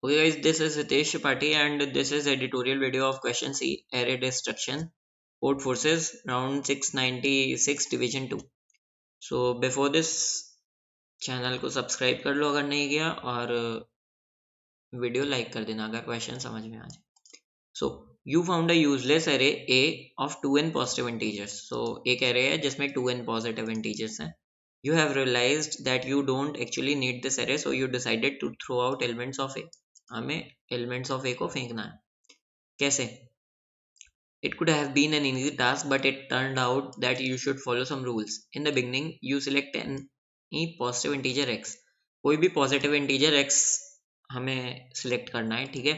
Okay guys, this is Hitesh Tripathi and this is editorial video of question C, array destruction, code forces round 696 division 2. So before this, channel को subscribe कर लो अगर नहीं किया, और video like कर देना अगर क्वेश्चन समझ में आ जाए. So you found a useless array A of 2n positive integers. So एक array है जिसमें 2n positive integers हैं. You have realized that you don't actually need this array, so you decided to throw out elements of A. हमें elements of A को फेंकना है. कैसे? It could have been an easy task, but it turned out that you should follow some rules. In the beginning, you select any positive integer x. कोई भी positive integer x हमें select करना है, ठीक है?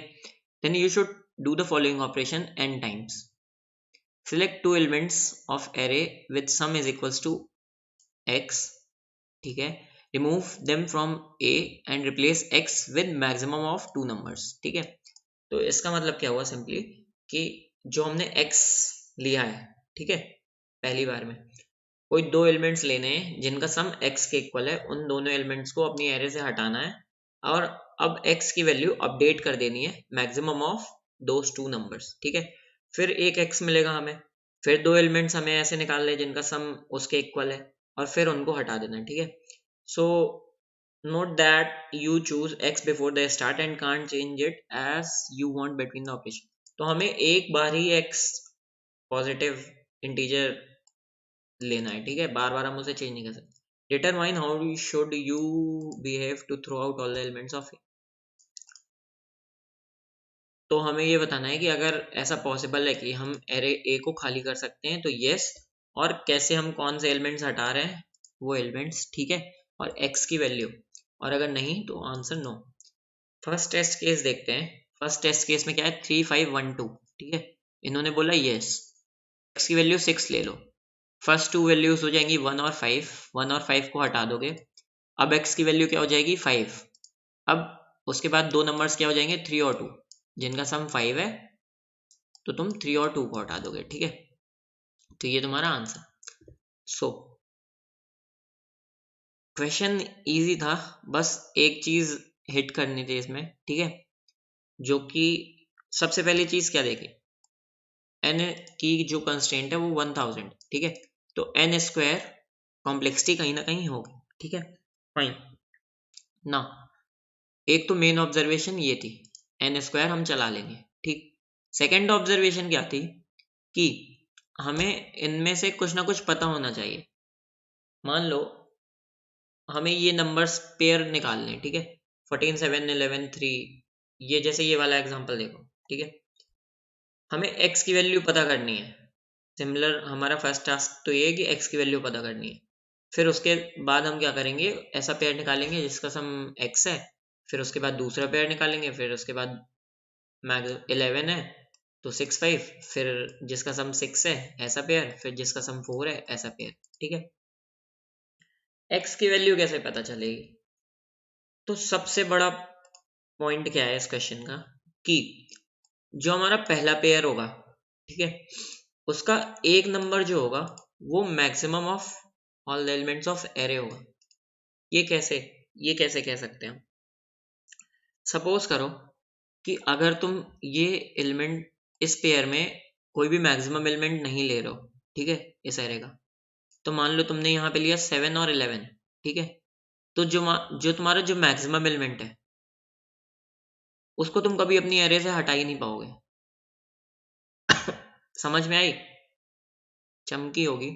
Then you should do the following operation n times. Select two elements of array with sum is equals to x, ठीक है? Remove them from A and replace x with maximum of two numbers, ठीक है? तो इसका मतलब क्या हुआ simply कि जो हमने x लिया है, ठीक है, पहली बार में कोई दो एलिमेंट्स लेने हैं जिनका सम x के इक्वल है, उन दोनों एलिमेंट्स को अपनी एरे से हटाना है और अब x की वैल्यू अपडेट कर देनी है maximum of those two numbers, ठीक है. फिर एक x मिलेगा हमें, फिर दो एलिमेंट्स हमें ऐसे निकाल ले जिनका सम उसके इक्वल है और फिर उनको हटा देना है, ठीक है. सो note that you choose x before the start and can't change it as you want between the operation. तो हमें एक बार ही x पॉजिटिव इंटीजर लेना है, ठीक है, बार बार हम उसे चेंज नहीं कर सकते. Determine how should you behave to throw out all the elements of A. तो हमें ये बताना है कि अगर ऐसा पॉसिबल है कि हम एरे ए को खाली कर सकते हैं तो यस, और कैसे हम कौन से एलिमेंट्स हटा रहे हैं वो एलिमेंट्स, ठीक है, और x की वैल्यू, और अगर नहीं तो answer no. First test case देखते हैं. फर्स्ट टेस्ट केस में क्या है, 3512, ठीक है. इन्होंने बोला यस, x की वैल्यू 6 ले लो. फर्स्ट टू वैल्यूज हो जाएंगी 1 और 5, 1 और 5 को हटा दोगे, अब x की वैल्यू क्या हो जाएगी 5. अब उसके बाद दो नंबर्स क्या हो जाएंगे 3 और 2, जिनका सम 5 है, तो तुम 3 और 2 को हटा दोगे, ठीक है. तो ये तुम्हारा आंसर. सो क्वेश्चन इजी था, बस एक चीज हिट करनी थी इसमें, ठीक है, जो कि सबसे पहली चीज क्या देखी, n की जो कंस्ट्रेंट है वो 1000, ठीक है. तो n स्क्वायर कॉम्प्लेक्सिटी कहीं ना कहीं होगी, ठीक है, फाइन ना. एक तो मेन ऑब्जर्वेशन ये थी, n स्क्वायर हम चला लेंगे, ठीक. सेकेंड ऑब्जर्वेशन क्या थी कि हमें इनमें से कुछ ना कुछ पता होना चाहिए. मान लो हमें ये नंबर्स पेयर निकालने हैं, ठीक है, 14 7 11 3, ये जैसे ये वाला एग्जांपल देखो, ठीक है. हमें x की वैल्यू पता करनी है. सिमिलर हमारा फर्स्ट टास्क तो ये है कि x की वैल्यू पता करनी है. फिर उसके बाद हम क्या करेंगे, ऐसा पेयर निकालेंगे जिसका सम x है, फिर उसके बाद दूसरा पेयर निकालेंगे, फिर उसके बाद 11 है तो 6 5, फिर जिसका सम 6 है ऐसा पेयर, फिर जिसका सम 4 है ऐसा पेयर, ठीक है. x की वैल्यू कैसे पता चलेगी, तो सबसे बड़ा पॉइंट क्या है इस क्वेश्चन का कि जो हमारा पहला पेयर होगा, ठीक है, उसका एक नंबर जो होगा वो maximum of all the elements of array होगा. ये कैसे, ये कैसे कह सकते हैं हम. सपोज करो कि अगर तुम ये एलिमेंट इस पेयर में कोई भी मैक्सिमम एलिमेंट नहीं ले रहे हो, ठीक है, इस एरे का, तो मान लो तुमने यहाँ पे लिया 7 और 11, ठीक है. तो जो तुम्हारा जो मैक्सिमम एलिमेंट है उसको तुम कभी अपनी एरे से हटा ही नहीं पाओगे. समझ में आई, चमकी होगी.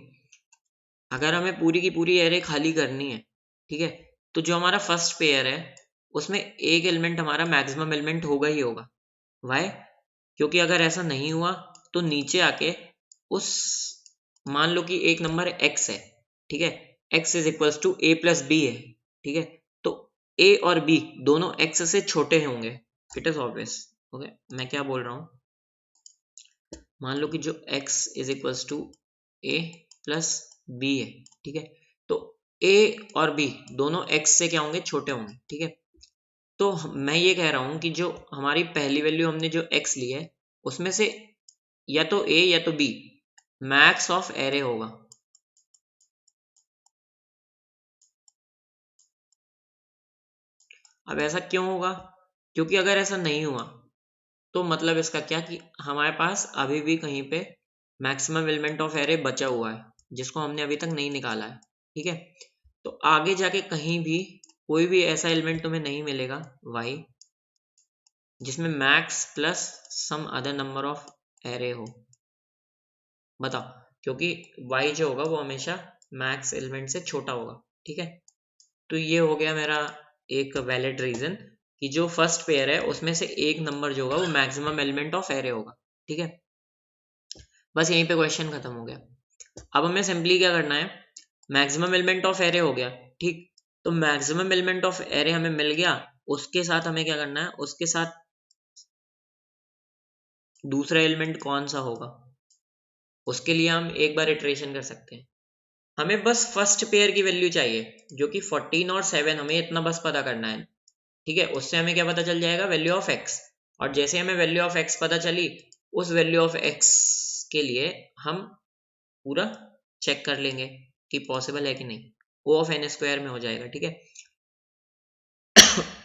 अगर हमें पूरी की पूरी एरे खाली करनी है, ठीक है, तो जो हमारा फर्स्ट पेयर है उसमें एक एलिमेंट हमारा मैक्सिमम एलिमेंट होगा ही होगा. वाई, क्योंकि अगर ऐसा नहीं हुआ तो नीचे आके उस, मान लो कि एक नंबर x है, ठीक है, x is equals to a plus b है, ठीक है, तो a और b दोनों x से छोटे होंगे. It is obvious. ओके, मैं क्या बोल रहा हूँ, मान लो कि जो x is equals to a plus b है, ठीक है, तो a और b दोनों x से क्या होंगे, छोटे होंगे, ठीक है. तो मैं ये कह रहा हूं कि जो हमारी पहली वैल्यू हमने जो x ली है उसमें से या तो a या तो b मैक्स ऑफ एरे होगा. अब ऐसा क्यों होगा, क्योंकि अगर ऐसा नहीं हुआ तो मतलब इसका क्या कि हमारे पास अभी भी कहीं पे मैक्सिमम एलिमेंट ऑफ एरे बचा हुआ है जिसको हमने अभी तक नहीं निकाला है। ठीक है, तो आगे जाके कहीं भी कोई भी ऐसा एलिमेंट तुम्हें नहीं मिलेगा y जिसमें max plus some other number of array हो। बताओ, क्योंकि y जो होगा वो हमेशा मैक्स एलिमेंट से छोटा होगा। ठीक है, तो ये हो गया मेरा एक वैलिड रीजन कि जो फर्स्ट पेयर है उसमें से एक नंबर जो होगा वो मैक्सिमम एलिमेंट ऑफ एरे होगा। ठीक है, बस यहीं पे क्वेश्चन खत्म हो गया। अब हमें सिंपली क्या करना है, मैक्सिमम एलिमेंट ऑफ एरे हो गया। ठीक, तो मैक्सिमम एलिमेंट ऑफ एरे हमें मिल गया, उसके साथ हमें क्या करना है, उसके साथ दूसरा एलिमेंट कौन सा होगा उसके लिए हम एक बार इटरेशन कर सकते हैं। हमें बस फर्स्ट पेयर की वैल्यू चाहिए जो कि 14 और 7, हमें इतना बस पता करना है। ठीक है, उससे हमें क्या पता चल जाएगा, वैल्यू ऑफ एक्स। और जैसे हमें वैल्यू ऑफ एक्स पता चली, उस वैल्यू ऑफ एक्स के लिए हम पूरा चेक कर लेंगे कि पॉसिबल है कि नहीं, ओ ऑफ एन स्क्वायर में हो जाएगा। ठीक है,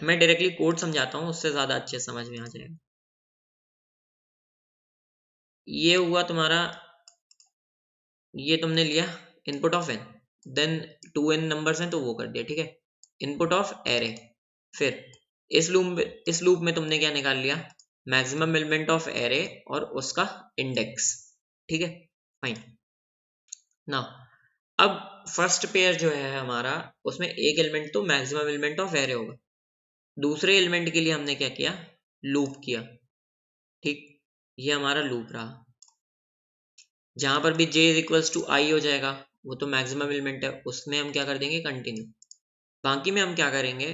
मैं डायरेक्टली कोड समझाता हूँ, उससे ज्यादा अच्छे समझ में आ जाएगा। ये हुआ तुम्हारा, ये तुमने लिया input of n, then 2n numbers हैं तो वो कर दिया। ठीक है, इनपुट ऑफ एरे, फिर इस लूप में तुमने क्या निकाल लिया, मैक्सिमम एलिमेंट ऑफ एरे और उसका इंडेक्स। ठीक है, फाइन ना। अब फर्स्ट पेयर जो है हमारा, उसमें एक एलिमेंट तो मैक्सिमम एलिमेंट ऑफ एरे होगा। दूसरे एलिमेंट के लिए हमने क्या किया, लूप किया। ठीक, ये हमारा लूप रहा, जहां पर भी j इज इक्वल्स टू आई हो जाएगा, वो तो मैक्सिमम एलिमेंट है, उसमें हम क्या कर देंगे, कंटिन्यू। बाकी में हम क्या करेंगे,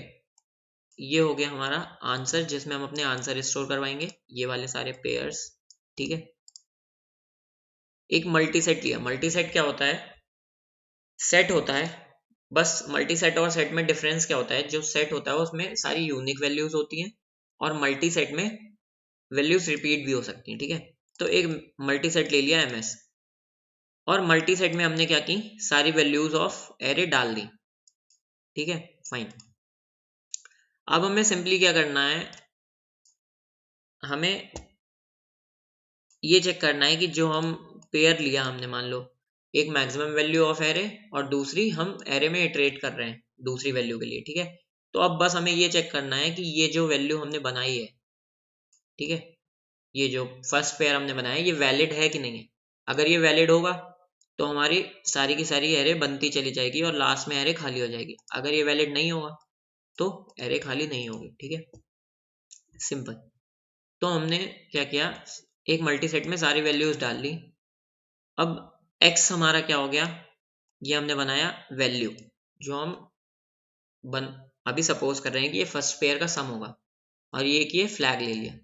ये हो गया हमारा आंसर जिसमें हम अपने आंसर स्टोर करवाएंगे, ये वाले सारे पेयर्स। ठीक है, एक मल्टी सेट लिया। मल्टी सेट क्या होता है, सेट होता है, बस मल्टी सेट और सेट में डिफरेंस क्या होता है, जो सेट होता है उसमें सारी यूनिक वैल्यूज होती हैं और मल्टी सेट में वैल्यूज रिपीट भी हो सकती हैं। ठीक है, तो एक मल्टी सेट ले लिया ms, और मल्टी सेट में हमने क्या की, सारी वैल्यूज ऑफ एरे डाल दी। ठीक है, फाइन। अब हमें सिंपली क्या करना है, हमें ये चेक करना है कि जो हम पेयर लिया हमने, मान लो एक मैक्सिमम वैल्यू ऑफ एरे और दूसरी हम एरे में इटरेट कर रहे हैं दूसरी वैल्यू के लिए। ठीक है, तो अब बस हमें ये चेक करना है कि ये जो वैल्यू हमने बनाई है, ठीक है, ये जो फर्स्ट पेयर हमने बनाया है ये वैलिड है कि नहीं है। अगर ये वैलिड होगा तो हमारी सारी की सारी एरे बनती चली जाएगी और लास्ट में एरे खाली हो जाएगी। अगर ये वैलिड नहीं होगा तो एरे खाली नहीं होगी। ठीक है, सिंपल। तो हमने क्या किया, एक मल्टी सेट में सारी वैल्यूज डाल ली। अब x हमारा क्या हो गया, ये हमने बनाया वैल्यू, जो हम बन अभी सपोज कर रहे हैं कि ये फर्स्ट पेयर का सम होगा, और ये कि ये फ्लैग ले लिया।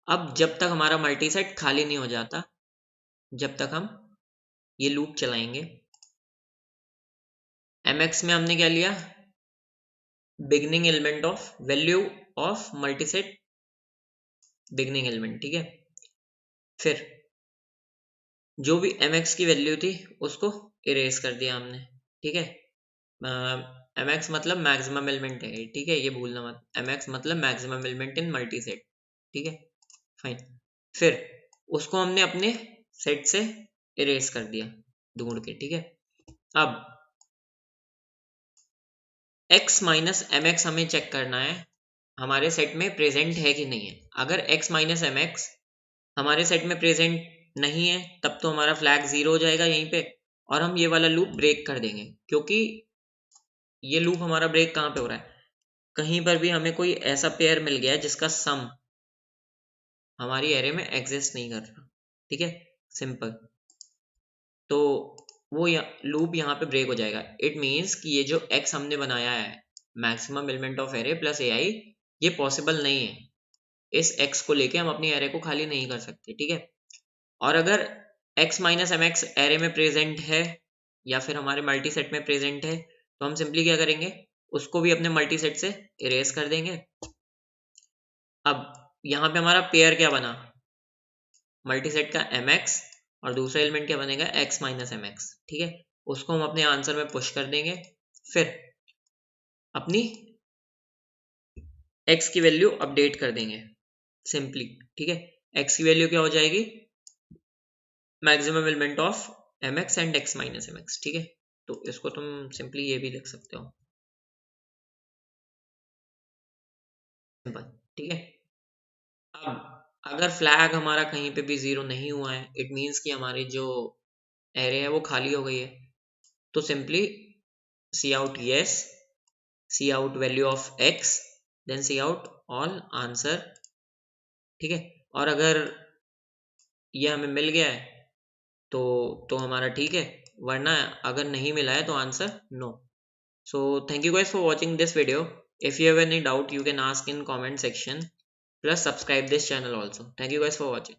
अब जब तक हमारा मल्टी सेट खाली नहीं हो जाता, जब तक हम ये लूप चलाएंगे। mx में हमने क्या लिया, beginning element of value of multi set, beginning element. ठीक है, फिर जो भी mx की वैल्यू थी उसको इरेज कर दिया हमने। ठीक है, mx मतलब मैक्सिमम एलिमेंट है। ठीक है, ये भूलना मत, mx मतलब maximum element in multi set. ठीक है, फाइन। फिर उसको हमने अपने सेट से इरेज कर दिया ढूंढ के। ठीक है, अब x माइनस एम एक्स हमें चेक करना है हमारे सेट में प्रेजेंट है कि नहीं है। अगर x माइनस एम एक्स हमारे सेट में प्रेजेंट नहीं है तब तो हमारा फ्लैग 0 हो जाएगा यहीं पे, और हम ये वाला लूप ब्रेक कर देंगे। क्योंकि ये लूप हमारा ब्रेक कहाँ पे हो रहा है, कहीं पर भी हमें कोई ऐसा पेयर मिल गया है जिसका सम हमारी एरे में एग्जिस्ट नहीं कर रहा। ठीक है, सिंपल। तो वो लूप यहाँ पे ब्रेक हो जाएगा। इट मीन्स कि ये जो x हमने बनाया है, maximum element of array plus ai, ये पॉसिबल नहीं है। इस x को लेके हम अपनी एरे को खाली नहीं कर सकते। ठीक है, और अगर x minus m x array में प्रेजेंट है या फिर हमारे मल्टी सेट में प्रेजेंट है, तो हम सिंपली क्या करेंगे, उसको भी अपने मल्टी सेट से इरेज कर देंगे। अब यहाँ पे हमारा पेयर क्या बना, मल्टी सेट का एम एक्स, और दूसरा एलिमेंट क्या बनेगा, x माइनस एम एक्स। ठीक है, उसको हम अपने आंसर में पुश कर देंगे। फिर अपनी x की वैल्यू अपडेट कर देंगे सिंपली, ठीक है। x की वैल्यू क्या हो जाएगी, maximum element of mx and x minus mx, ठीक है। तो इसको तुम सिंपली ये भी लिख सकते हो, सिंपल, ठीक है। अब अगर फ्लैग हमारा कहीं पे भी जीरो नहीं हुआ है, इट मीन्स कि हमारी जो एरे है वो खाली हो गई है। तो simply cout yes, cout value of x, then cout all answer, ठीक है। और अगर ये हमें मिल गया है तो हमारा ठीक है, वरना अगर नहीं मिला है तो answer no. So thank you guys for watching this video. If you have any doubt, you can ask in comment section. Plus subscribe this channel also. Thank you guys for watching.